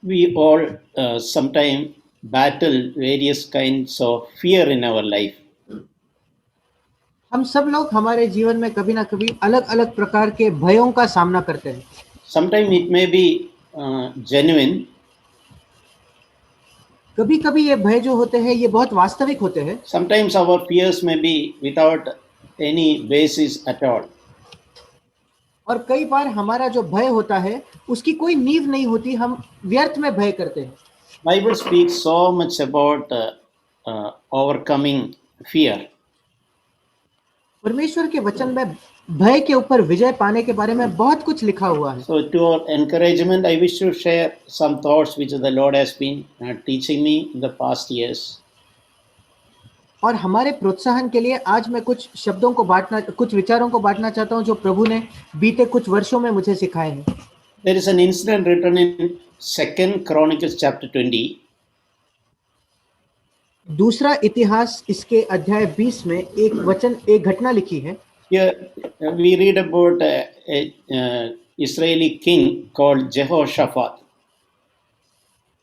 We all sometime battle various kinds of fear in our life. हम सब लोग हमारे जीवन में कभी ना कभी अलग अलग प्रकार के भयों का सामना करते हैं। Sometimes it may be genuine, कभी कभी ये भय जो होते हैं ये बहुत वास्तविक होते हैं, sometimes our fears may be without any basis at all. और कई बार हमारा जो भय होता है उसकी कोई नींव नहीं होती, हम व्यर्थ में भय करते हैं। Bible speaks so much about overcoming fear. परमेश्वर के वचन में भय के ऊपर विजय पाने के बारे में बहुत कुछ लिखा हुआ है। So, to our encouragement, I wish to share some thoughts which the Lord has been teaching me in the past years. और हमारे प्रोत्साहन के लिए आज मैं कुछ शब्दों को बांटना, कुछ विचारों को बांटना चाहता हूं जो प्रभु ने बीते कुछ वर्षों में मुझे सिखाए हैं। There is an incident written in 2 Chronicles chapter 20. दूसरा इतिहास इसके अध्याय 20 में एक घटना लिखी है। Here we read about a Israeli king called Jehoshaphat.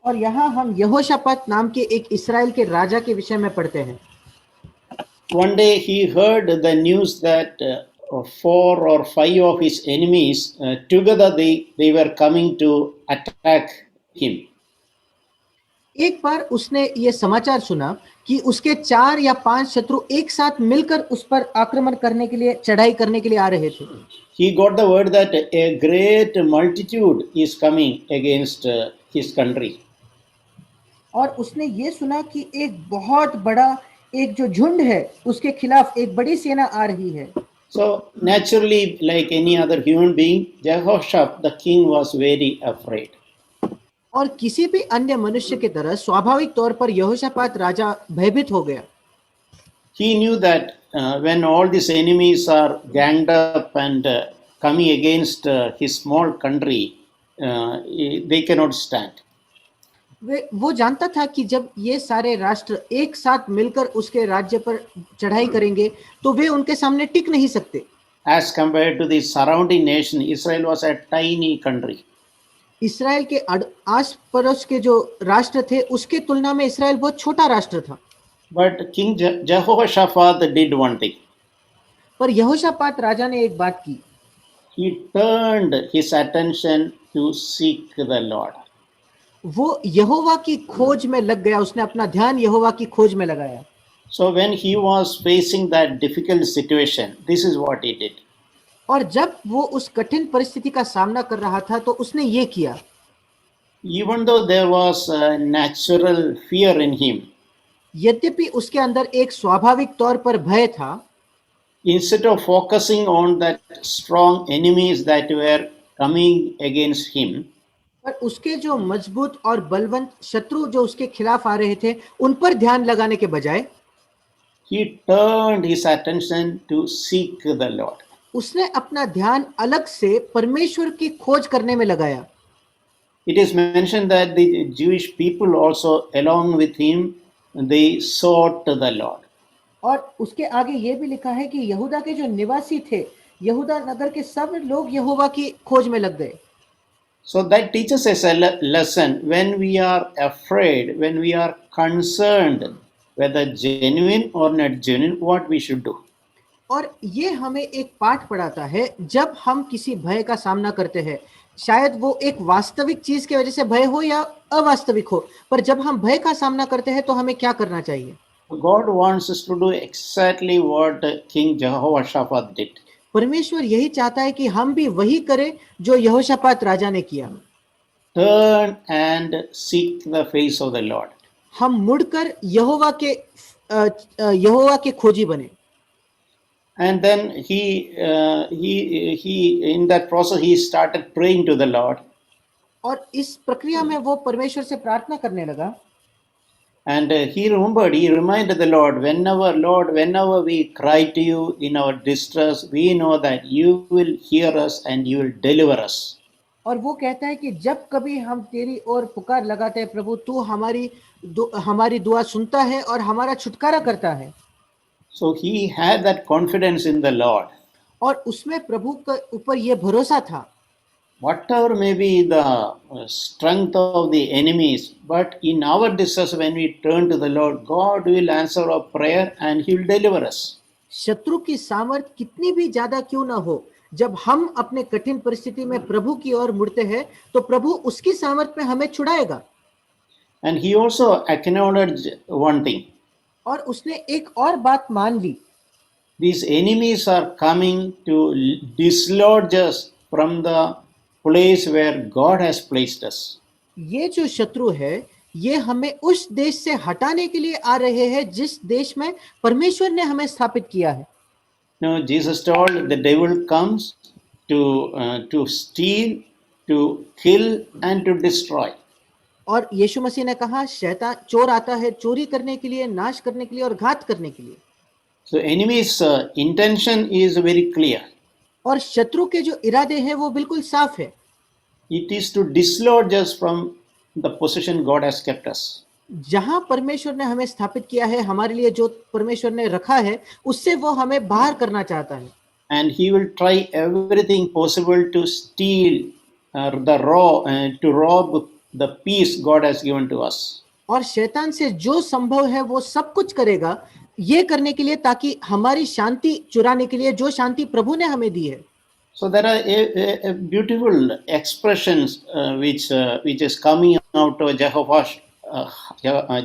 और यहाँ हम यहोशापात नाम के एक इस्राएल के राजा के विषय में पढ़ते हैं। One day he heard the news that 4 or 5 of his enemies together they were coming to attack him. एक बार उसने ये समाचार सुना कि उसके 4 या 5 शत्रु एक साथ मिलकर उस पर आक्रमण करने के लिए, चढ़ाई करने के लिए आ रहे थे। He got the word that a great multitude is coming against his country. और उसने ये सुना कि एक बहुत बड़ा एक जो झुंड है उसके खिलाफ एक बड़ी सेना आ रही है। So naturally, like any other human being, Jehoshaphat the king was very afraid. और किसी भी अन्य मनुष्य की तरह स्वाभाविक तौर पर यहोशापात राजा भयभीत हो गया। He knew that when all these enemies are ganged up and coming against his small country, they cannot stand. वो जानता था कि जब ये सारे राष्ट्र एक साथ मिलकर उसके राज्य पर चढ़ाई करेंगे तो वे उनके सामने टिक नहीं सकते। As compared to the surrounding nation, Israel was a tiny country. Israel के आस पड़ोस के जो राष्ट्र थे उसके तुलना में इसराइल बहुत छोटा राष्ट्र था। But King Jehoshaphat did one thing. पर यहोशापात राजा ने एक बात की। He turned his attention to seek the Lord. वो यहोवा की खोज में लग गया, उसने अपना ध्यान यहोवा की खोज में लगाया। So when he was facing that difficult situation, this is what he did. और जब वो उस कठिन परिस्थिति का सामना कर रहा था तो उसने ये किया। Even though there was a natural fear in him, यद्यपि उसके अंदर एक स्वाभाविक तौर पर भय था, instead of focusing on that strong enemies that were coming against him, पर उसके जो मजबूत और बलवंत शत्रु जो उसके खिलाफ आ रहे थे उन पर ध्यान लगाने के बजाय he turned his attention to seek the Lord. उसने अपना ध्यान अलग से परमेश्वर की खोज करने में लगाया। It is mentioned that the Jewish people also, along with him, they sought the Lord. और उसके आगे ये भी लिखा है कि यहूदा के जो निवासी थे, यहूदा नगर के सब लोग यहोवा की खोज में लग गए। So that teaches us a lesson. When we are afraid, when we are concerned, whether genuine or not genuine, what we should do. और ये हमें एक पाठ पढ़ाता है, जब हम किसी भय का सामना करते हैं, शायद वो एक वास्तविक चीज की वजह से भय हो या अवास्तविक हो, पर जब हम भय का सामना करते हैं तो हमें क्या करना चाहिए। God wants us to do exactly what King Jehoshaphat did. परमेश्वर यही चाहता है कि हम भी वही करें जो यहोशापात राजा ने किया। Turn and seek the face of the Lord. हम मुड़कर यहोवा के खोजी बने। And then he in that process he started praying to the Lord. और इस प्रक्रिया में वो परमेश्वर से प्रार्थना करने लगा। And he reminded the Lord, whenever we cry to you in our distress, we know that you will hear us and you will deliver us. और वो कहता है कि जब कभी हम तेरी ओर पुकार लगाते हैं प्रभु, तू हमारी दुआ सुनता है और हमारा छुटकारा करता है। So he had that confidence in the Lord. और उसमें प्रभु के ऊपर ये भरोसा था। whatever may be the strength of the enemies, but in our distress, when we turn to the Lord, God will answer our prayer and He will deliver us. शत्रु की सामर्थ कितनी भी ज्यादा क्यों ना हो, जब हम अपने कठिन परिस्थिति में प्रभु की ओर मुड़ते हैं तो प्रभु उसकी सामर्थ में हमें छुड़ाएगा। And He also acknowledged one thing: और उसने एक और बात मान ली, these enemies are coming to dislodge us from the place where God has placed us. ये जो शत्रु है ये हमें उस देश से हटाने के लिए आ रहे हैं जिस देश में परमेश्वर ने हमें स्थापित किया है। Now, Jesus told the devil comes to steal, to kill, and to destroy. और यीशु मसीह ने कहा शैतान चोर आता है चोरी करने के लिए, नाश करने के लिए और घात करने के लिए। So, enemy's intention is very clear. और शत्रु के जो इरादे हैं वो बिल्कुल साफ है। It is to dislodge us from the position God has kept us. जहां परमेश्वर ने हमें स्थापित किया है, हमारे लिए जो परमेश्वर ने रखा है उससे वो हमें बाहर करना चाहता है। And He will try everything possible to steal to rob the peace God has given to us. और शैतान से जो संभव है वो सब कुछ करेगा ये करने के लिए ताकि हमारी शांति चुराने के लिए, जो शांति प्रभु ने हमें दी है। So there are a beautiful expressions which is coming out of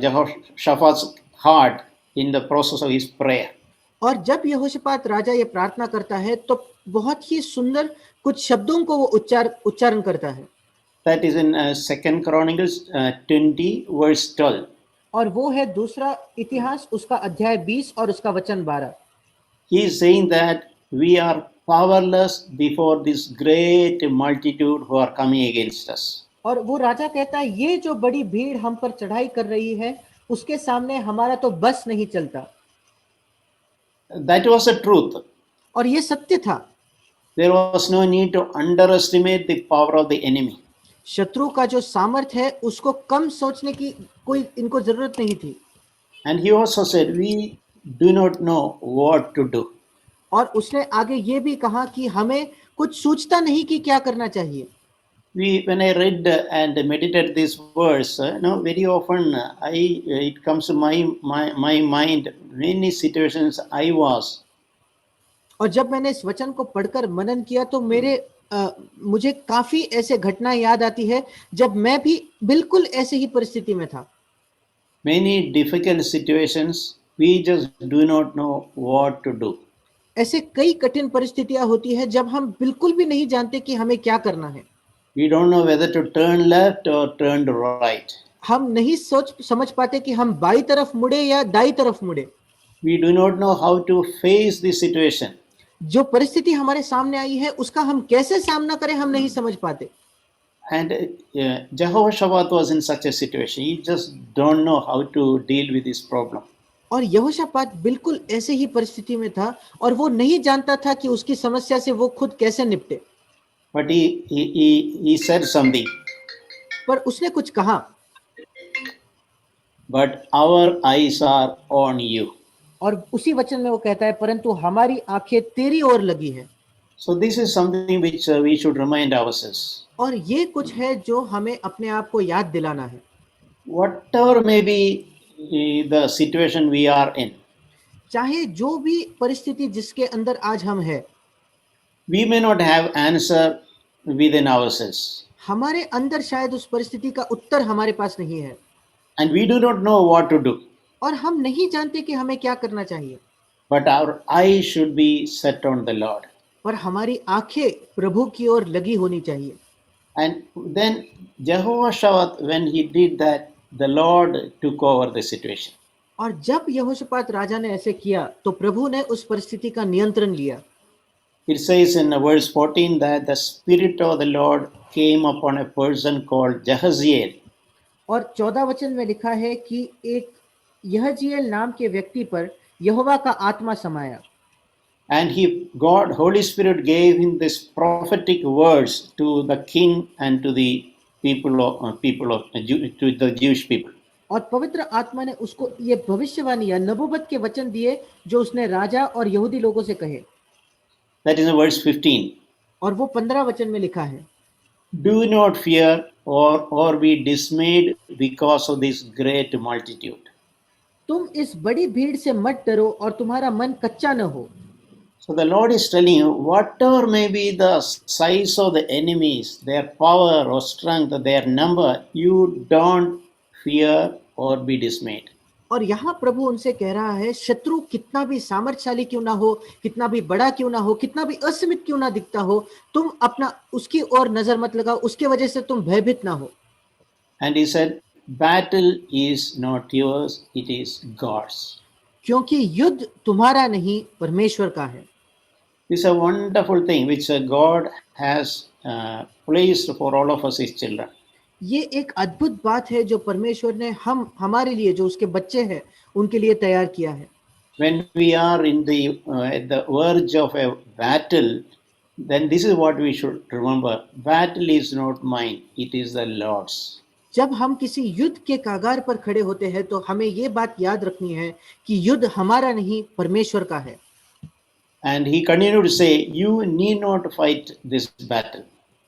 Jehoshaphat's heart in the process of his prayer. और जब यहोशापात राजा ये प्रार्थना करता है तो बहुत ही सुंदर कुछ शब्दों को वो उच्चारण करता है। That is in 2 Chronicles 20 verse 12. और वो है दूसरा इतिहास उसका अध्याय 20 और उसका वचन 12। He is saying that we are powerless before this great multitude who are coming against us. और वो राजा कहता है ये जो बड़ी भीड़ हम पर चढ़ाई कर रही है उसके सामने हमारा तो बस नहीं चलता। That was the truth. और ये सत्य था। There was no need to underestimate the power of the enemy. शत्रु का जो सामर्थ है उसको कम सोचने की कोई इनको जरूरत नहीं थी। And he also said, we do not know what to do. और उसने आगे ये भी कहा कि हमें कुछ सूझता नहीं कि क्या करना चाहिए। When I read and meditated this verse, very often it comes to my mind many situations I was. और जब मैंने इस वचन को पढ़कर मनन किया तो मुझे काफी ऐसे घटनाएं याद आती है जब मैं भी बिल्कुल ऐसे ही परिस्थिति में था। Many difficult situations, we just do not know what to do. ऐसे कई कठिन परिस्थितियां होती है जब हम बिल्कुल भी नहीं जानते कि हमें क्या करना है। We don't know whether to turn left or turn right. हम नहीं समझ पाते कि हम बाई तरफ मुड़े या दाई तरफ मुड़े। We do not know how to face the situation. जो परिस्थिति हमारे सामने आई है उसका हम कैसे सामना करें हम नहीं समझ पाते। And Jehoshaphat was in such a situation. He just don't know how to deal with this problem. और यहोशापात बिल्कुल ऐसे ही परिस्थिति में था और वो नहीं जानता था कि उसकी समस्या से वो खुद कैसे निपटे। But he said something. पर उसने कुछ कहा। But our eyes are on you. और उसी वचन में वो कहता है परंतु हमारी आंखें तेरी ओर लगी है। So this is something which we should remind ourselves. और ये कुछ है जो हमें अपने आप को याद दिलाना है। Whatever may be the situation we are in, चाहे जो भी परिस्थिति जिसके अंदर आज हम हैं, we may not have answer within ourselves. हमारे अंदर शायद उस परिस्थिति का उत्तर हमारे पास नहीं है। And we do not know what to do. और हम नहीं जानते कि हमें क्या करना चाहिए। But our eyes should be set on the Lord. पर हमारी आंखें प्रभु की ओर लगी होनी चाहिए। And then Jehoshaphat, when he did that, the Lord took over the situation. और जब यहोशापात राजा ने ऐसे किया तो प्रभु ने उस परिस्थिति का नियंत्रण लिया। It says in verse 14 that the Spirit of the Lord came upon a person called Jahaziel. और 14 वचन में लिखा है कि एक यहजीएल नाम के व्यक्ति पर यहोवा का आत्मा समाया। And Holy Spirit gave him this prophetic words to the king and to the to the Jewish people. और पवित्र आत्मा ने उसको ये भविष्यवाणी या नबूवत के वचन दिए जो उसने राजा और यहूदी लोगों से कहे। That is in verse 15. और वो 15 वचन में लिखा है। Do not fear or be dismayed because of this great multitude. तुम इस बड़ी भीड़ से मत डरो और तुम्हारा मन कच्चा न हो। So the Lord is telling you, whatever may be the size of the enemies, their power or strength, their number, you don't fear or be dismayed. और यहाँ प्रभु उनसे कह रहा है, शत्रु कितना भी सामर्थ्यशाली क्यों ना हो, कितना भी बड़ा क्यों ना हो, कितना भी असीमित क्यों ना दिखता हो, तुम अपना उसकी ओर नजर मत लगाओ, उसके वजह से तुम भयभीत ना हो। And he said, battle is not yours, it is God's. क्योंकि युद्ध तुम्हारा नहीं, परमेश्वर का है। This is a wonderful thing which God has placed for all of us, his children. ये एक अद्भुत बात है जो परमेश्वर ने हमारे लिए, जो उसके बच्चे हैं, उनके लिए तैयार किया है। When we are in at the verge of a battle, then this is what we should remember. Battle is not mine, it is the Lord's. जब हम किसी युद्ध के कागार पर खड़े होते हैं तो हमें ये बात याद रखनी है कि युद्ध हमारा नहीं, परमेश्वर का है। And he continued to say, you need not fight this battle.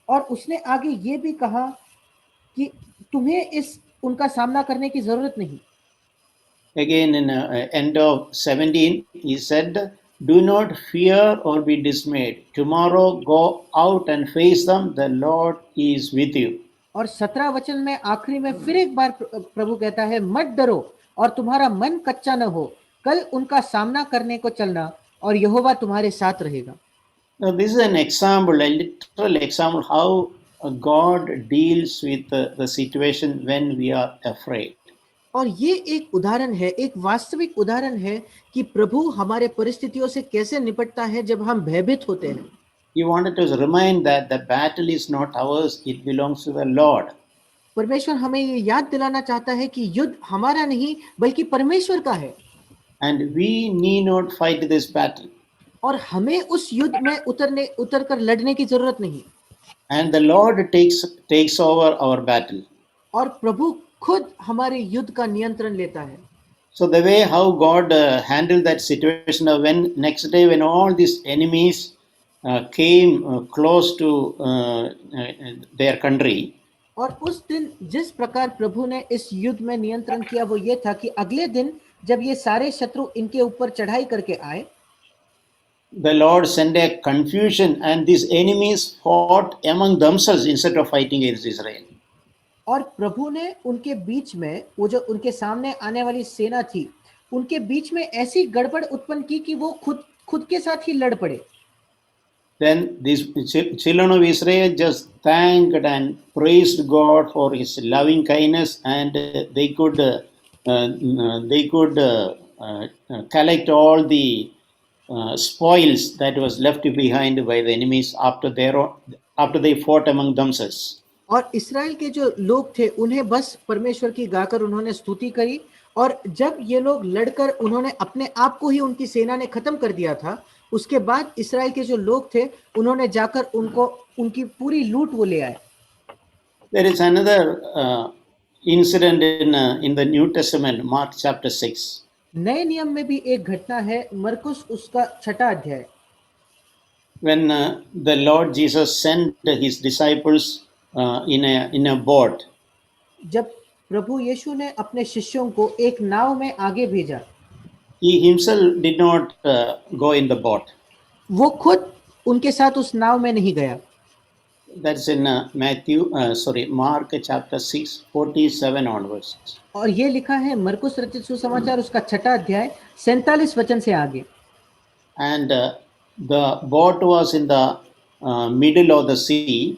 और उसने आगे ये भी कहा कि तुम्हें इस उनका सामना करने की जरूरत नहीं। Again in end of 17, he said, do not fear or be dismayed. Tomorrow go out and face them. The Lord is with you. और 17 वचन में आखिरी में फिर एक बार प्रभु कहता है, मत डरो और तुम्हारा मन कच्चा न हो, कल उनका सामना करने को चलना और यहोवा तुम्हारे साथ रहेगा। Now this is an example, a literal example how God deals with the situation when we are afraid. और ये एक उदाहरण है, एक वास्तविक उदाहरण है कि प्रभु हमारे परिस्थितियों से कैसे निपटता है जब हम भयभीत होते हैं। He wanted to remind that the battle is not ours, it belongs to the Lord. परमेश्वर हमें ये याद दिलाना चाहता है कि युद्ध हमारा नहीं बल्कि परमेश्वर का है। And we need not fight this battle. और हमें उस युद्ध में उतरकर लड़ने की जरूरत नहीं। And the Lord takes over our battle. और प्रभु खुद हमारे युद्ध का नियंत्रण लेता है। So the way how God handled that situation, when next day when all these enemies came close to their country, और उस दिन जिस प्रकार प्रभु ने इस युद्ध में नियंत्रण किया वो ये था कि अगले दिन जब ये सारे शत्रु इनके ऊपर चढ़ाई करके आए, the Lord sent a confusion and these enemies fought among themselves instead of fighting against Israel. और प्रभु ने उनके बीच में, वो जो उनके सामने आने वाली सेना थी, उनके बीच में ऐसी गड़बड़ उत्पन्न की कि वो खुद के साथ ही लड़ पड़े। Then these children of Israel just thanked and praised God for his loving kindness, and they could collect all the spoils that was left behind by the enemies after they fought among themselves. और इस्राएल के जो लोग थे उन्हें बस परमेश्वर की गाकर उन्होंने स्तुति करी, और जब ये लोग लड़कर उन्होंने अपने आप को ही उनकी सेना ने खत्म कर दिया था, उसके बाद इस्राएल के जो लोग थे उन्होंने जाकर उनकी पूरी लूट वो ले आए। There is another incident in the New Testament, Mark chapter 6. नए नियम में भी एक घटना है, मरकुस उसका 6वां अध्याय। When the Lord Jesus sent his disciples in a boat. जब प्रभु यीशु ने अपने शिष्यों को एक नाव में आगे भेजा, He himself did not go in the boat. वो खुद उनके साथ उस नाव में नहीं गया। That's in Mark chapter 6, 47 onwards. और ये लिखा है मरकुस रचित सुसमाचार उसका 6वां अध्याय 47 वचन से आगे। And the boat was in the middle of the sea.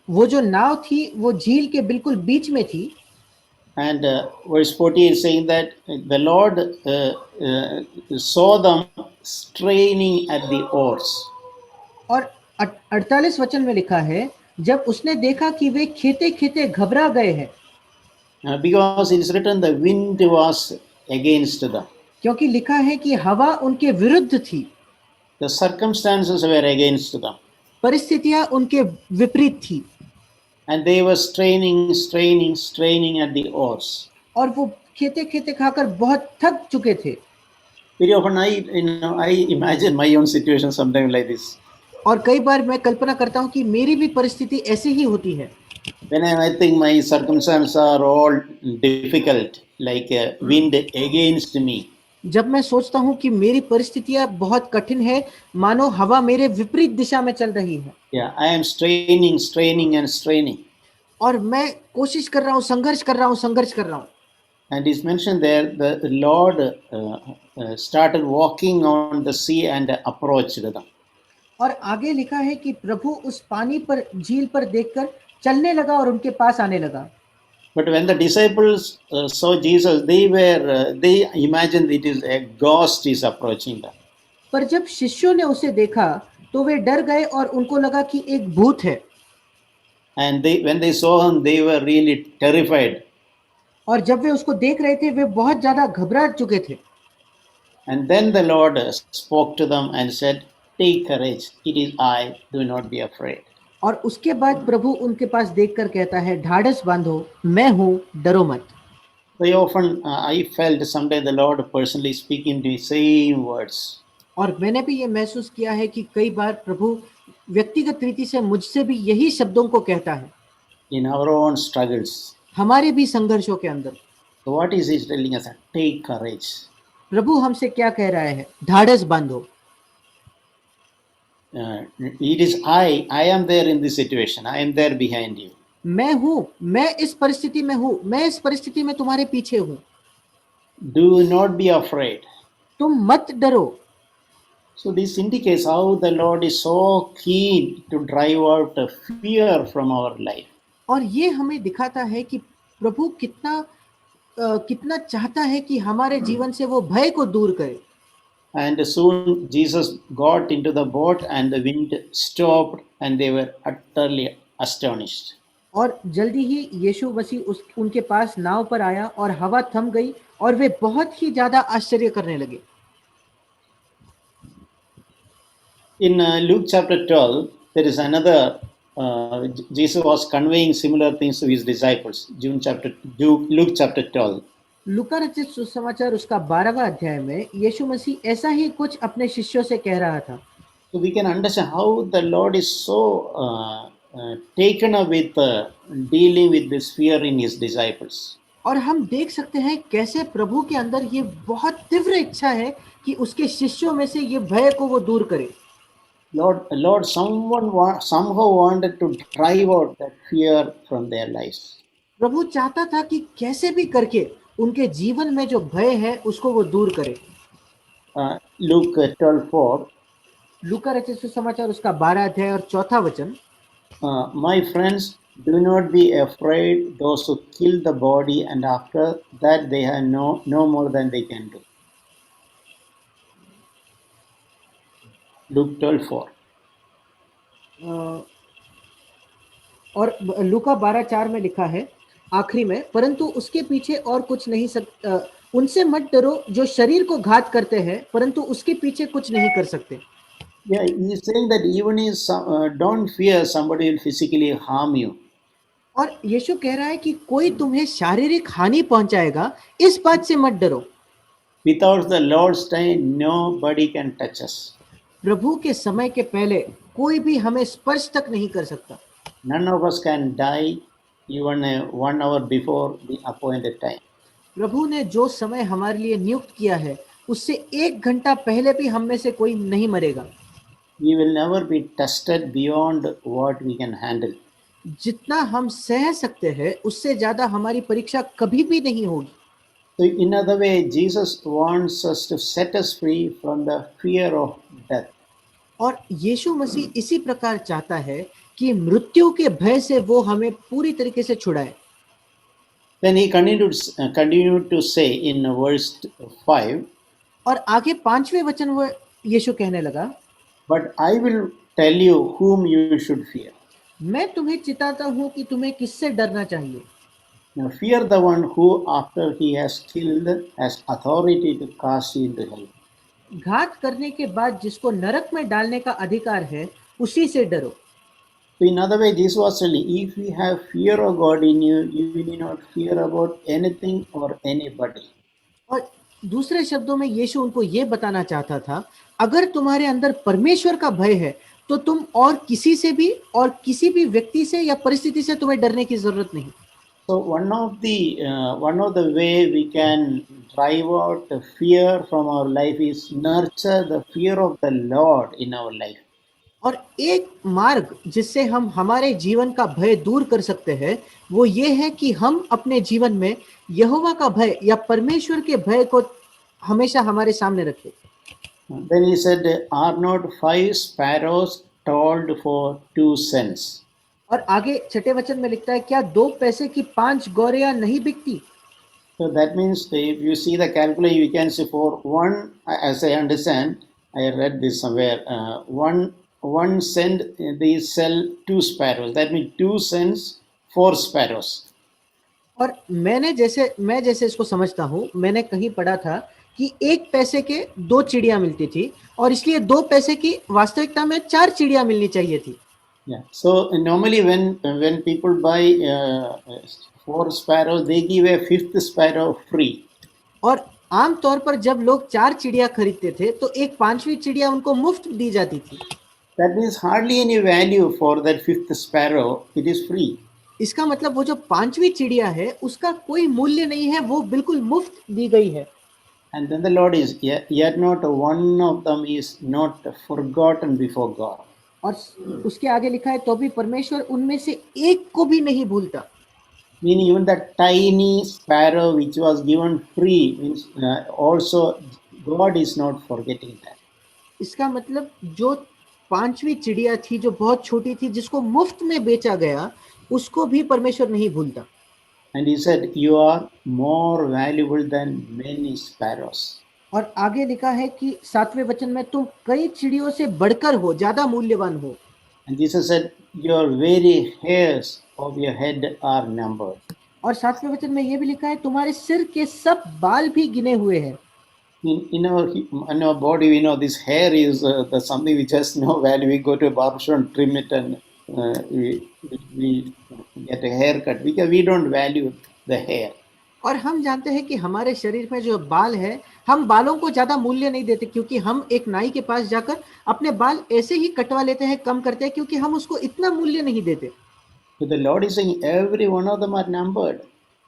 वो जो नाव थी वो झील के बिल्कुल बीच में थी। And verse 40 is saying that the Lord saw them straining at the oars. और 48 वचन में लिखा है, जब उसने देखा कि वे खेते खेते घबरा गए हैं। Because it is written the wind was against them. क्योंकि लिखा है कि हवा उनके विरुद्ध थी। The circumstances were against them. परिस्थितियां उनके विपरीत थी। And they were straining at the oars. और वो खेते खेते खाकर बहुत थक चुके थे। Very often I imagine my own situation sometime like this. और कई बार मैं कल्पना करता हूँ कि मेरी भी परिस्थिति ऐसी ही होती है। When I think my circumstances are all difficult, like a wind against me, जब मैं सोचता हूँ कि मेरी परिस्थितियां बहुत कठिन है, मानो हवा मेरे विपरीत दिशा में चल रही है, yeah, I am straining and straining. और मैं कोशिश कर रहा हूँ, संघर्ष कर रहा हूँ। And it's mentioned there the Lord started walking on the sea and approached them. और आगे लिखा है कि प्रभु उस पानी पर, झील पर देखकर चलने लगा और उनके पास आने लगा। But when the disciples saw Jesus, they imagined it is a ghost is approaching them. पर जब शिष्यों ने उसे देखा तो वे डर गए और उनको लगा कि एक भूत है। And when they saw him, they were really terrified. और जब वे उसको देख रहे थे वे बहुत ज्यादा घबरा चुके थे। And then the Lord spoke to them and said, "Take courage, it is I, do not be afraid." और उसके बाद प्रभु उनके पास देखकर कहता है, ढाढ़स बांधो, मैं हूं, डरो मत। Very often I felt someday the Lord personally speaking to me same words. और मैंने भी ये महसूस किया है कि कई बार प्रभु व्यक्तिगत रीति से मुझसे भी यही शब्दों को कहता है, In our own struggles. हमारे भी संघर्षों के अंदर। So what is he telling us? Take courage. प्रभु हमसे क्या कह रहा है? ढाढ़स बांधो। It is I am there in this situation. I am there behind you. मैं हूं, मैं इस परिस्थिति में हूं, मैं इस परिस्थिति में तुम्हारे पीछे हूं। Do not be afraid. तुम मत डरो। So this indicates how the Lord is so keen to drive out fear from our life. और ये हमें दिखाता है कि प्रभु कितना चाहता है कि हमारे जीवन से वो भय को दूर करे। And soon Jesus got into the boat and the wind stopped and they were utterly astonished. और जल्दी ही यीशु मसीह उनके पास नाव पर आया और हवा थम गई और वे बहुत ही ज्यादा आश्चर्य करने लगे। In Luke chapter 12, there is another, Jesus was conveying similar things to his disciples. Luke chapter 12. लूका रचित सुसमाचार उसका 12वां अध्याय में यीशु मसीह ऐसा ही कुछ अपने शिष्यों से कह रहा था। So we can understand how the Lord is so taken up with dealing with this fear in his disciples. और हम देख सकते हैं कैसे प्रभु के अंदर ये बहुत तीव्र इच्छा है कि उसके शिष्यों में से ये भय को वो दूर करे। Lord somehow wanted to drive out that fear from their lives. प्रभु चाहता था कि कैसे भी करके उनके जीवन में जो भय है उसको वो दूर करे। Luke 12:4. लूका रचित सुसमाचार उसका 12 अध्याय और 4था वचन। My friends, do not be afraid those who kill the body and after that they have no more than they can do. Luke 12:4. और लूका 12:4 में लिखा है आखिरी में, परंतु उसके पीछे और कुछ नहीं उनसे मत डरो जो शरीर को घात करते हैं परंतु उसके पीछे कुछ नहीं कर सकते। Yeah, he is saying that even if don't fear somebody will physically harm you. और यीशु कह रहा है कि कोई तुम्हें शारीरिक हानि पहुंचाएगा, इस बात से मत डरो। Without the Lord's time, nobody can touch us. प्रभु के समय के पहले कोई भी हमें स्पर्श तक नहीं कर सकता। None of us can die even 1 hour before the appointed time. प्रभु ने जो समय हमारे लिए नियुक्त किया है उससे 1 घंटा पहले भी हम में से कोई नहीं मरेगा। We will never be tested beyond what we can handle. जितना हम सह सकते हैं उससे ज्यादा हमारी परीक्षा कभी भी नहीं होगी। So in other way, Jesus wants us to set us free from the fear of death. और यीशु मसीह इसी प्रकार चाहता है कि मृत्यु के भय से वो हमें पूरी तरीके से छुड़ाए। Then he continued to say in verse 5, और आगे 5वें वचन वो यीशु कहने लगा, but I will tell you whom you should fear. मैं तुम्हें चिताता हूं कि तुम्हें किससे डरना चाहिए। Now fear the one who after he has killed has authority to cast you into hell. घात करने के बाद जिसको नरक में डालने का अधिकार है उसी से डरो। So in other way, Jesus was telling, if you have fear of God in you, you need not fear about anything or anybody. और दूसरे शब्दों में यीशु उनको ये बताना चाहता था, अगर तुम्हारे अंदर परमेश्वर का भय है तो तुम और किसी से भी और किसी भी व्यक्ति से या परिस्थिति से तुम्हें डरने की जरूरत नहीं। So one of the way we can drive out the fear from our life is nurture the fear of the Lord in our life. और एक मार्ग जिससे हम हमारे जीवन का भय दूर कर सकते हैं वो ये है कि हम अपने जीवन में यहोवा का भय या परमेश्वर के भय को हमेशा हमारे सामने रखें। Then he said, "Are not 5 sparrows told for 2 cents?" और आगे छठे वचन में लिखता है, क्या 2 पैसे की 5 गौरियां नहीं बिकती? So that means if you see the calculation, you can say for one, as I understand, I read this somewhere. One cent they sell 2 sparrows. That means 2 cents, 4 sparrows. और मैं जैसे इसको समझता हूँ, मैंने कहीं पढ़ा था कि 1 पैसे के 2 चिड़िया मिलती थी और इसलिए 2 पैसे की वास्तविकता में 4 चिड़िया मिलनी चाहिए थी। Yeah. So normally when people buy 4 sparrows, they give a fifth sparrow free. और आम तौर पर जब लोग 4 चिड़िया खरीदते थे तो एक 5वीं चिड़िया उनको मुफ्त दी जाती थी। That means hardly any value for that fifth sparrow. It is free. इसका मतलब वो जो 5वीं चिड़िया है उसका कोई मूल्य नहीं है, वो बिल्कुल मुफ्त दी गई है। And then the Lord is yet not one of them is not forgotten before God. और उसके आगे लिखा है, तो भी परमेश्वर उनमें से एक को भी नहीं भूलता। Meaning even that tiny sparrow which was given free means also God is not forgetting that. इसका मतलब जो 5वीं चिड़िया थी जो बहुत छोटी थी जिसको मुफ्त में बेचा गया उसको भी परमेश्वर नहीं भूलता। And he said, "You are more valuable than many sparrows." और आगे लिखा है कि 7वें वचन में, तुम कई चिड़ियों से बढ़कर हो, ज्यादा मूल्यवान हो। And Jesus said, "Your very hairs of your head are numbered." और 7वें वचन में ये भी लिखा है, तुम्हारे सिर के सब बाल भी गिने हुए हैं। In our body, we know this hair is something which has no value. We go to a barber shop and trim it, and we get a haircut because we don't value the hair. और हम जानते हैं कि हमारे शरीर में जो बाल है, हम बालों को ज्यादा मूल्य नहीं देते क्योंकि हम एक नाई के पास जाकर अपने बाल ऐसे ही कटवा लेते हैं, कम करते हैं, क्योंकि हम उसको इतना मूल्य नहीं देते। So the Lord is saying, every one of them are numbered.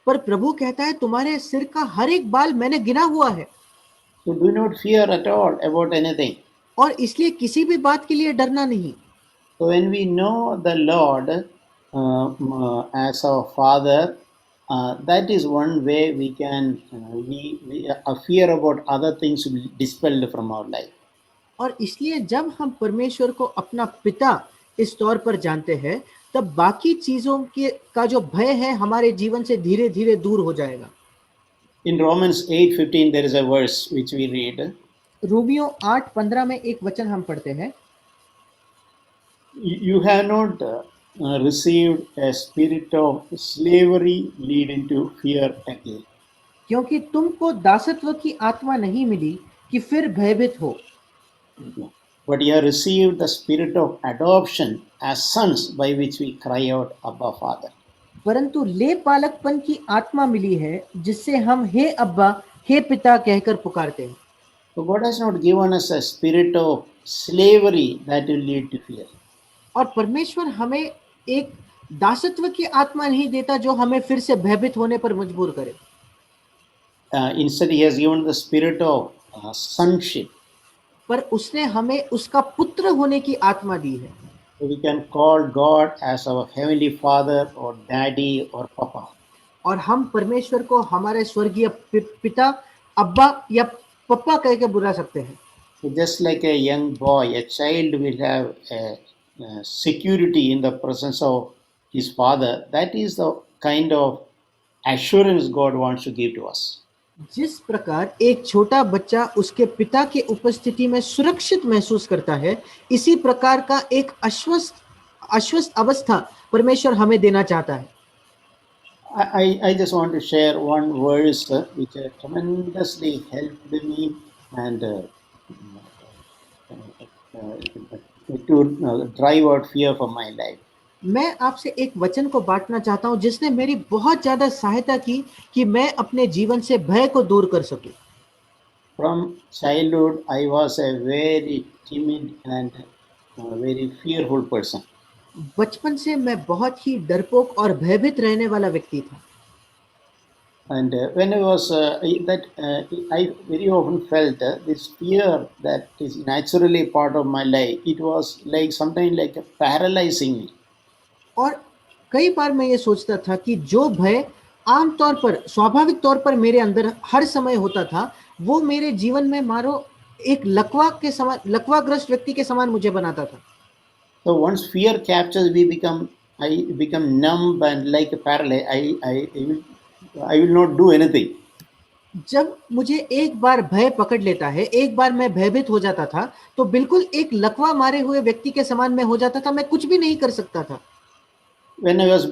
पर प्रभु कहता है, तुम्हारे सिर का हर एक बाल मैंने गिना हुआ है। So do not fear at all about anything. और इसलिए किसी भी बात के लिए डरना नहीं। So when we know the Lord as our Father, that is one way we can a fear about other things will be dispelled from our life. और इसलिए जब हम परमेश्वर को अपना पिता इस तौर पर जानते हैं तब बाकी चीजों के का जो भय है हमारे जीवन से धीरे धीरे दूर हो जाएगा। In Romans 8:15 there is a verse which we read. Romeo 8:15 में एक वचन हम पढ़ते हैं, You have not received a spirit of slavery leading to fear again. क्योंकि तुमको दासत्व की आत्मा नहीं मिली कि फिर भयभीत हो, But you have received the spirit of adoption as sons, by which we cry out, Abba, Father. परंतु ले पालकपन की आत्मा मिली है जिससे हम हे अब्बा, हे पिता कहकर पुकारते हैं। So God has not given us a spirit of slavery that will lead to fear. और परमेश्वर हमें एक दासत्व की आत्मा नहीं देता जो हमें फिर से भयभीत होने पर मजबूर करे। Instead, He has given the spirit of sonship. पर उसने हमें उसका पुत्र होने की आत्मा दी है। So we can call God as our heavenly Father or Daddy or Papa. और हम परमेश्वर को हमारे स्वर्गीय पिता, अब्बा या पप्पा कह के बुला सकते हैं। So just like a young boy, a child will have a security in the presence of his father. That is the kind of assurance God wants to give to us. जिस प्रकार एक छोटा बच्चा उसके पिता के उपस्थिति में सुरक्षित महसूस करता है, इसी प्रकार का एक आश्वस्त अवस्था परमेश्वर हमें देना चाहता है। I just want to share one verse which has tremendously helped me and to drive out fear from my life. मैं आपसे एक वचन को बांटना चाहता हूं जिसने मेरी बहुत ज्यादा सहायता की कि मैं अपने जीवन से भय को दूर कर सकूं। From childhood, I was a very timid and a very fearful person. बचपन से मैं बहुत ही डरपोक और भयभीत रहने वाला व्यक्ति था। And when I was I very often felt this fear that is naturally part of my life. It was like sometimes like paralyzing me. और कई बार मैं ये सोचता था कि जो भय आम तौर पर स्वाभाविक तौर पर मेरे अंदर हर समय होता था, वो मेरे जीवन में मानो एक लकवा के समान, लकवाग्रस्त व्यक्ति के समान मुझे बनाता था। So once fear captures, I become numb and like a paralyzed. I will not do anything. जब मुझे एक बार भय पकड़ लेता है, एक बार मैं भयभीत हो जाता था, तो बिल्कुल एक लकवा मारे हुए व्यक्ति के समान मैं हो जाता था, मैं कुछ भी नहीं कर सकता था। When I was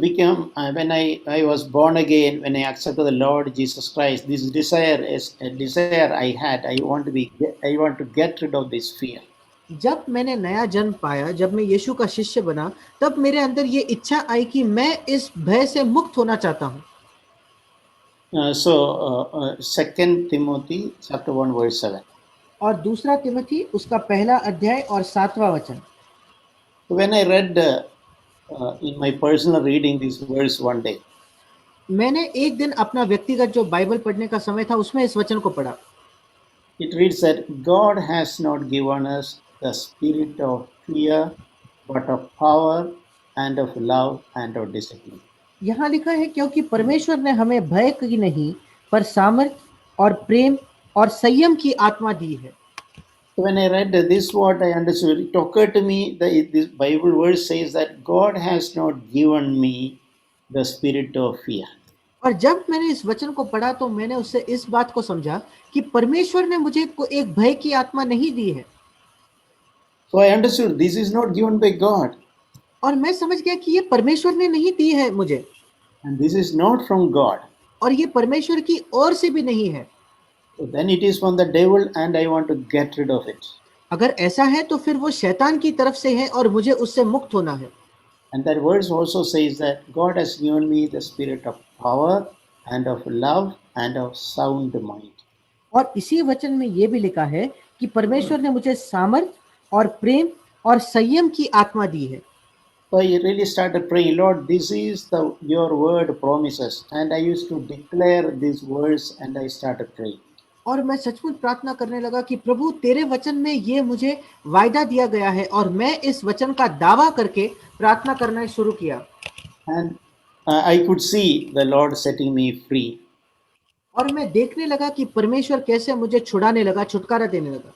born again, when I accepted the Lord Jesus Christ, this desire is a desire I had. I want to get rid of this fear. जब मैंने नया जन्म पाया, जब मैं यीशु का शिष्य बना, तब मेरे अंदर ये इच्छा आई कि मैं इस भय से मुक्त होना चाहता हूँ। Second Timothy chapter 1 verse 7. और दूसरा तिमोथी उसका पहला अध्याय और 7वां वचन। So when I read in my personal reading this verse one day, मैंने एक दिन अपना व्यक्तिगत जो बाइबल पढ़ने का समय था, उसमें इस वचन को पढ़ा। it reads that God has not given us the spirit of fear, but of power and of love and of discipline. यहाँ लिखा है, क्योंकि परमेश्वर ने हमें भय की नहीं, पर सामर्थ और प्रेम और संयम की आत्मा दी है। So when I read this, what I understood, it occurred to me that this Bible verse says that God has not given me the spirit of fear. और जब मैंने इस वचन को पढ़ा, तो मैंने उससे इस बात को समझा कि परमेश्वर ने मुझे एक भय की आत्मा नहीं दी है। So I understood this is not given by God, और मैं समझ गया कि ये परमेश्वर ने नहीं दी है मुझे, and this is not from God. और ये परमेश्वर की ओर से भी नहीं है। So then it is from the devil, and I want to get rid of it. अगर ऐसा है तो फिर वो शैतान की तरफ से है और मुझे उससे मुक्त होना है। And that verse also says that God has given me the spirit of power and of love and of sound mind. और इसी वचन में ये भी लिखा है कि परमेश्वर ने मुझे सामर्थ और प्रेम और संयम की आत्मा दी है। So I really started praying, Lord, this is your word promises. And I used to declare this verse and I started praying. और मैं सचमुच प्रार्थना करने लगा कि प्रभु, तेरे वचन में ये मुझे वायदा दिया गया है, और मैं इस वचन का दावा करके प्रार्थना करना शुरू किया। And I could see the Lord setting me free. और मैं देखने लगा कि परमेश्वर कैसे मुझे छुड़ाने लगा, छुटकारा देने लगा।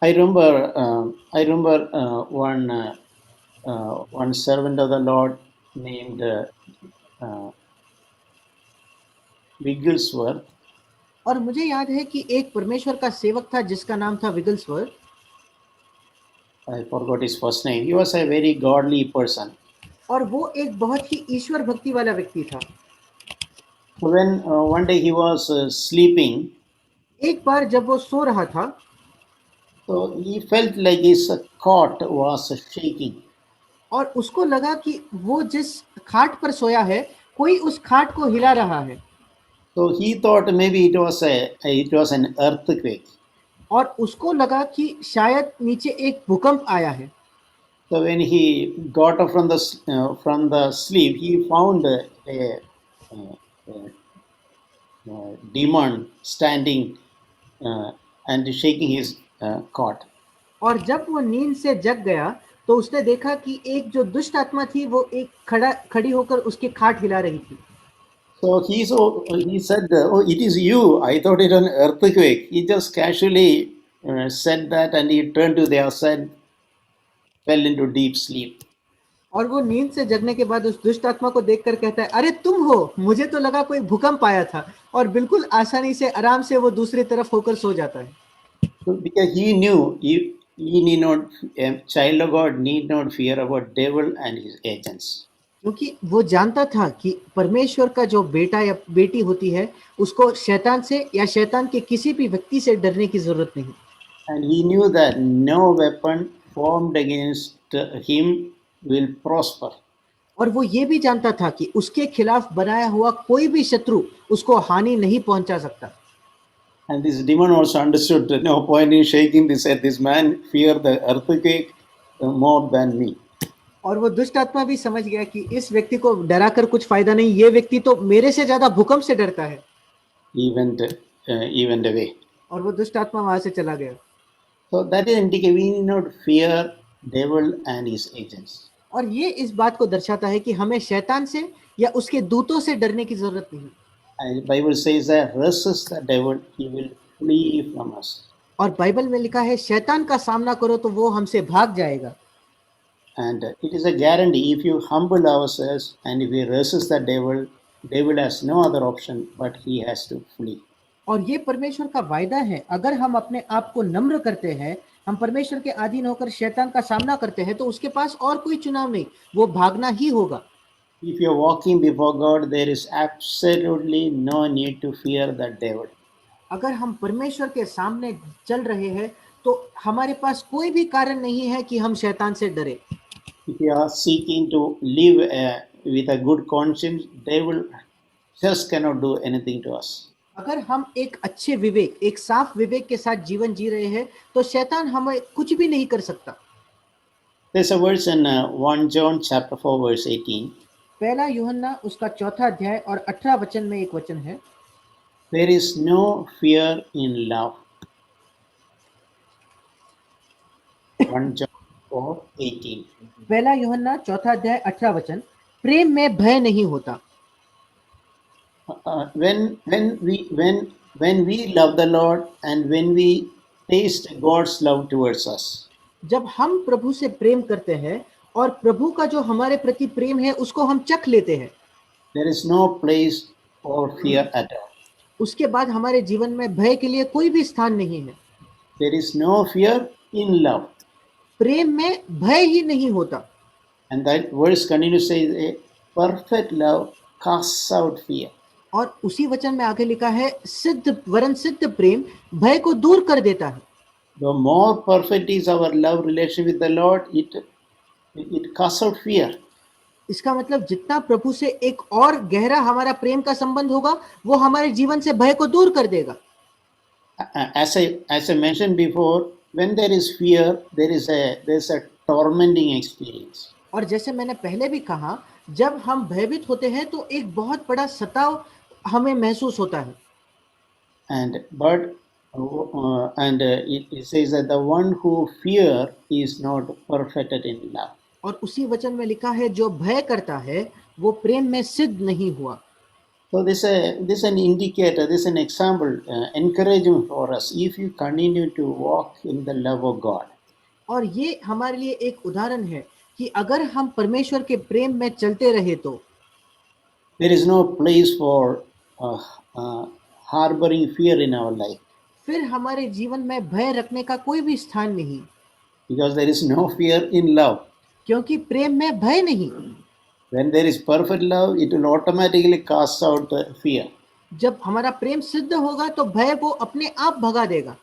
I remember one servant of the Lord named Wigglesworth. और मुझे याद है कि एक परमेश्वर का सेवक था जिसका नाम था Wigglesworth. I forgot his first name. He was a very godly person. और वो एक बहुत ही ईश्वर भक्ति वाला व्यक्ति था। So when one day he was sleeping, एक बार जब वो सो रहा था, so he felt like his cot was shaking. और उसको लगा कि वो जिस खाट पर सोया है, कोई उस खाट को हिला रहा है। So he thought maybe it was an earthquake. और उसको लगा कि शायद नीचे एक भूकंप आया है। So when he got up from the sleep, he found a demon standing and shaking his cot. और जब वो नींद से जग गया, तो उसने देखा कि एक जो दुष्ट आत्मा थी, वो एक खड़ी होकर उसकी खाट हिला रही थी। So he said, "Oh, it is you. I thought it was an earthquake." He just casually said that, and he turned to the other side, fell into deep sleep. और वो नींद से जगने के बाद उस दुष्ट आत्मा को देखकर कहता है, अरे तुम हो, मुझे तो लगा कोई भूकंप आया था। और बिल्कुल आसानी से, आराम से वो दूसरी तरफ होकर सो जाता है। So because he knew he need not, a child of God need not fear about devil and his agents. क्योंकि वो जानता था कि परमेश्वर का जो बेटा या बेटी होती है, उसको शैतान से या शैतान के किसी भी व्यक्ति से डरने की जरूरत नहीं। And he knew that no weapon formed against him will prosper. और वो ये भी जानता था कि उसके खिलाफ बनाया हुआ कोई भी शत्रु उसको हानि नहीं पहुंचा सकता। And this demon also understood that no point in shaking this head. This man feared the earthquake more than me. और वो दुष्ट आत्मा भी समझ गया कि इस व्यक्ति को डराकर कुछ फायदा नहीं, ये व्यक्ति तो मेरे से ज्यादा भूकंप से डरता है, He went away. और वो दुष्ट आत्मा वहां से चला गया। So that is indicating we need not fear devil and his agents. और ये इस बात को दर्शाता है कि हमें शैतान से या उसके दूतों से डरने की जरूरत नहीं। And the Bible says that resist the devil, he will flee from us. और बाइबल में लिखा है शैतान का सामना करो तो वो हमसे भाग जाएगा। And it is a guarantee if you humble ourselves and if we resist the devil has no other option but he has to flee. और ये परमेश्वर का वायदा है, अगर हम अपने आप को नम्र करते हैं, हम परमेश्वर के अधीन होकर शैतान का सामना करते हैं, तो उसके पास और कोई चुनाव नहीं, वो भागना ही होगा। If you are walking before God, there is absolutely no need to fear the devil. अगर हम परमेश्वर के सामने चल रहे हैं तो हमारे पास कोई भी कारण नहीं है कि हम शैतान से डरे। If you are seeking to live with a good conscience, devil just cannot do anything to us. अगर हम एक अच्छे विवेक, एक साफ विवेक के साथ जीवन जी रहे हैं तो शैतान हमें कुछ भी नहीं कर सकता। There's a verse in 1 John chapter 4 verse 18. पहला यूहन्ना उसका 4 अध्याय और 18 वचन में एक वचन है, There is no fear in love. 1 John 4:18. पहला यूहन्ना 4 अध्याय 18 वचन, प्रेम में भय नहीं होता। When we love the Lord and when we taste God's love towards us, जब हम प्रभु से प्रेम करते हैं और प्रभु का जो हमारे प्रति प्रेम है उसको हम चख लेते हैं, there is no place for fear at all. उसके बाद हमारे जीवन में भय के लिए कोई भी स्थान नहीं है। There is no fear in love. प्रेम में भय ही नहीं होता। And that verse continues to say, a perfect love casts out fear. और उसी वचन में आगे लिखा है, सिद्ध वरन सिद्ध प्रेम भय को दूर कर देता है। The more perfect is our love relation with the Lord, it casts out fear. इसका मतलब जितना प्रभु से एक और गहरा हमारा प्रेम का संबंध होगा, वो हमारे जीवन से भय को दूर कर देगा। As I mentioned before, when there is fear, there's a tormenting experience. और जैसे मैंने पहले भी कहा, जब हम भयभीत होते हैं तो एक बहुत बड़ा सताव हमें महसूस होता है। It says that the one who fear is not perfected in love. और उसी वचन में लिखा है, जो भय करता है वो प्रेम में सिद्ध नहीं हुआ। So this is an indicator, this is an example, encouragement for us if you continue to walk in the love of God. और ये हमारे लिए एक उदाहरण है कि अगर हम परमेश्वर के प्रेम में चलते रहे तो there is no place for harboring fear in our life. फिर हमारे जीवन में भय रखने का कोई भी स्थान नहीं, because there is no fear in love. क्योंकि प्रेम में भय नहीं। When there is perfect love, it will automatically cast out the fear. जब हमारा प्रेम सिद्ध होगा तो भय वो अपने आप भगा देगा।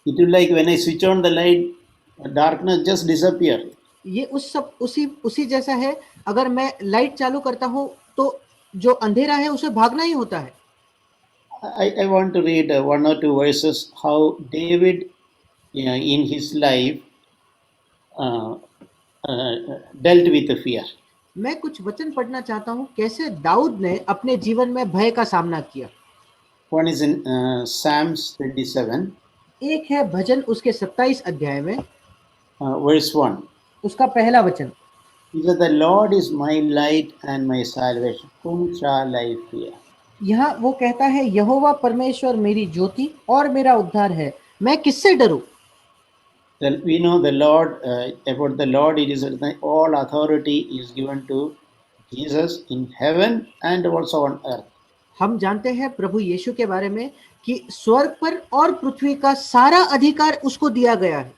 It will like when I switch on the light, darkness just disappear. ये उसी जैसा है, अगर मैं लाइट चालू करता हूँ तो जो अंधेरा है उसे भागना ही होता है। I want to read one or two verses how David in his life dealt with the fear. मैं कुछ वचन पढ़ना चाहता हूँ, कैसे दाऊद ने अपने जीवन में भय का सामना किया। One is in Psalms 27. एक है भजन उसके 27 अध्याय में verse 1. उसका पहला वचन, He said, the Lord is my light and my salvation. Whom shall I fear? यहाँ वो कहता है, यहोवा परमेश्वर मेरी ज्योति और मेरा उद्धार है, मैं किससे डरूं? We know the Lord, about the Lord it is written, all authority is given to Jesus in heaven and also on earth. हम जानते हैं प्रभु यीशु के बारे में कि स्वर्ग पर और पृथ्वी का सारा अधिकार उसको दिया गया है।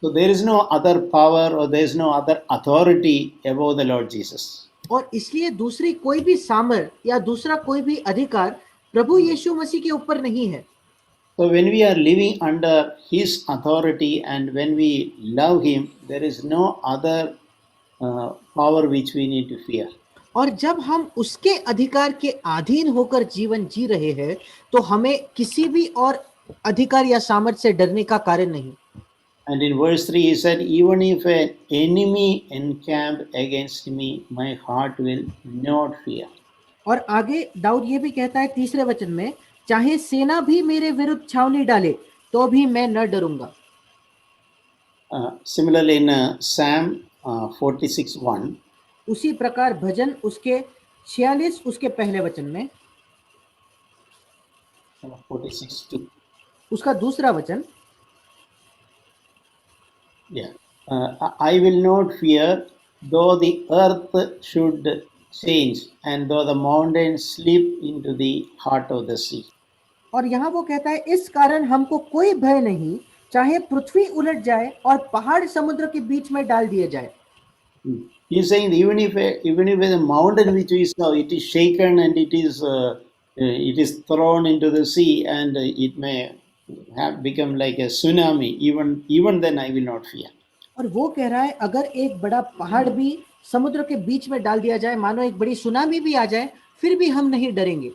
So there is no other power or there is no other authority above the Lord Jesus. और इसलिए दूसरी कोई भी सामर्थ या दूसरा कोई भी अधिकार प्रभु यीशु मसीह के ऊपर नहीं है। So when we are living under His authority and when we love Him, there is no other power which we need to fear. और जब हम उसके अधिकार के अधीन होकर जीवन जी रहे हैं तो हमें किसी भी और अधिकार या सामर्थ्य से डरने का कारण नहीं। And in verse 3, he said, even if an enemy encamp against me, my heart will not fear. और आगे दाऊद ये भी कहता है तीसरे वचन में, चाहे सेना भी मेरे विरुद्ध छावनी डाले तो भी मैं न डरूंगा। Similarly, in Psalm 46:1, उसी प्रकार भजन उसके 46 उसके पहले वचन में 46:2, उसका दूसरा वचन, yeah, I will not fear, though the earth should change, and though the mountains slip into the heart of the sea. और यहाँ वो कहता है इस कारण हमको कोई भय नहीं, चाहे पृथ्वी उलट जाए और पहाड़ समुद्र के बीच में डाल दिए जाए। He's saying that even if the mountain which is now it is shaken and it is thrown into the sea and it may have become like a tsunami, even then I will not fear. और वो कह रहा है अगर एक बड़ा पहाड़ भी समुद्र के बीच में डाल दिया जाए, मानो एक बड़ी सुनामी भी आ जाए, फिर भी हम नहीं डरेंगे।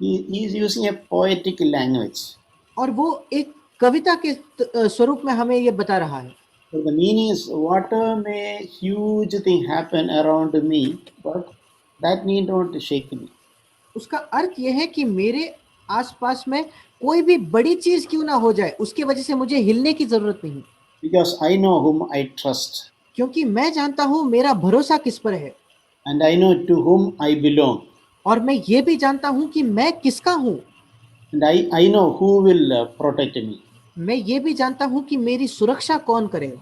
He is using a poetic language. और वो एक कविता के स्वरूप में हमें ये बता रहा है। So the meaning is, whatever may huge thing happen around me, but that need not shake me. उसका अर्थ यह है कि मेरे आसपास में कोई भी बड़ी चीज क्यों ना हो जाए, उसकी वजह से मुझे हिलने की जरूरत नहीं, Because I know whom I trust क्योंकि मैं जानता हूं मेरा भरोसा किस पर है, and I know to whom I belong. और मैं ये भी जानता हूं कि मैं किसका हूं, And I know who will protect me. मैं ये भी जानता हूं कि मेरी सुरक्षा कौन करेगा।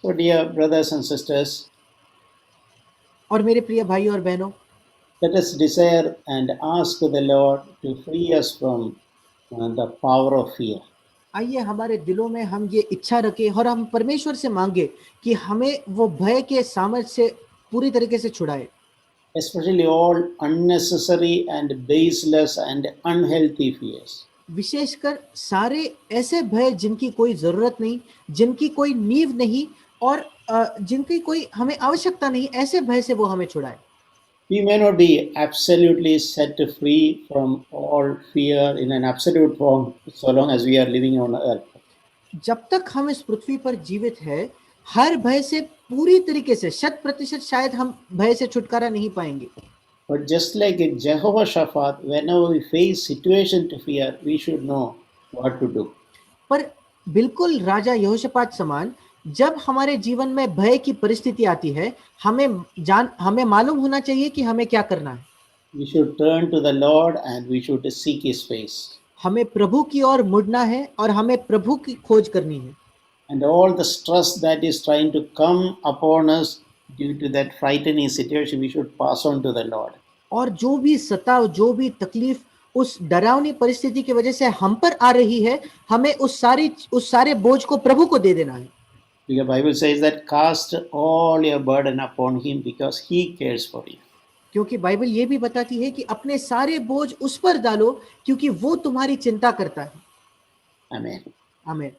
So, dear brothers and sisters, और मेरे प्रिय भाई और बहनों, let us desire and ask the Lord to free us from the power of fear. आइए हमारे दिलों में हम ये इच्छा रखें और हम परमेश्वर से मांगे कि हमें वो भय के सामर्थ्य से पूरी तरीके से छुड़ाए, Especially all unnecessary and baseless and unhealthy fears. विशेषकर सारे ऐसे भय जिनकी कोई जरूरत नहीं, जिनकी कोई नींव नहीं और जिनकी कोई हमें आवश्यकता नहीं, ऐसे भय से वो हमें छुड़ाए। We may not be absolutely set free from all fear in an absolute form so long as we are living on earth. जब तक हम इस पृथ्वी पर जीवित है, हर भय से पूरी तरीके से 100% शायद हम भय से छुटकारा नहीं पाएंगे, But just like in Jehoshaphat, whenever we face situation to fear, we should know what to do. पर बिल्कुल राजा यहोशापात समान जब हमारे जीवन में भय की परिस्थिति आती है, हमें मालूम होना चाहिए कि हमें क्या करना है। We should turn to the Lord and we should seek His face. हमें प्रभु की ओर मुड़ना है और हमें प्रभु की खोज करनी है। And all the stress that is trying to come upon us due to that frightening situation, we should pass on to the Lord. और जो भी सताव, जो भी तकलीफ उस डरावनी परिस्थिति की वजह से हम पर आ रही है, हमें उस सारे बोझ को प्रभु को दे देना है। The Bible says that cast all your burden upon Him because He cares for you. क्योंकि बाइबल ये भी बताती है कि अपने सारे बोझ उस पर डालो क्योंकि वो तुम्हारी चिंता करता है। Amen. आमीन।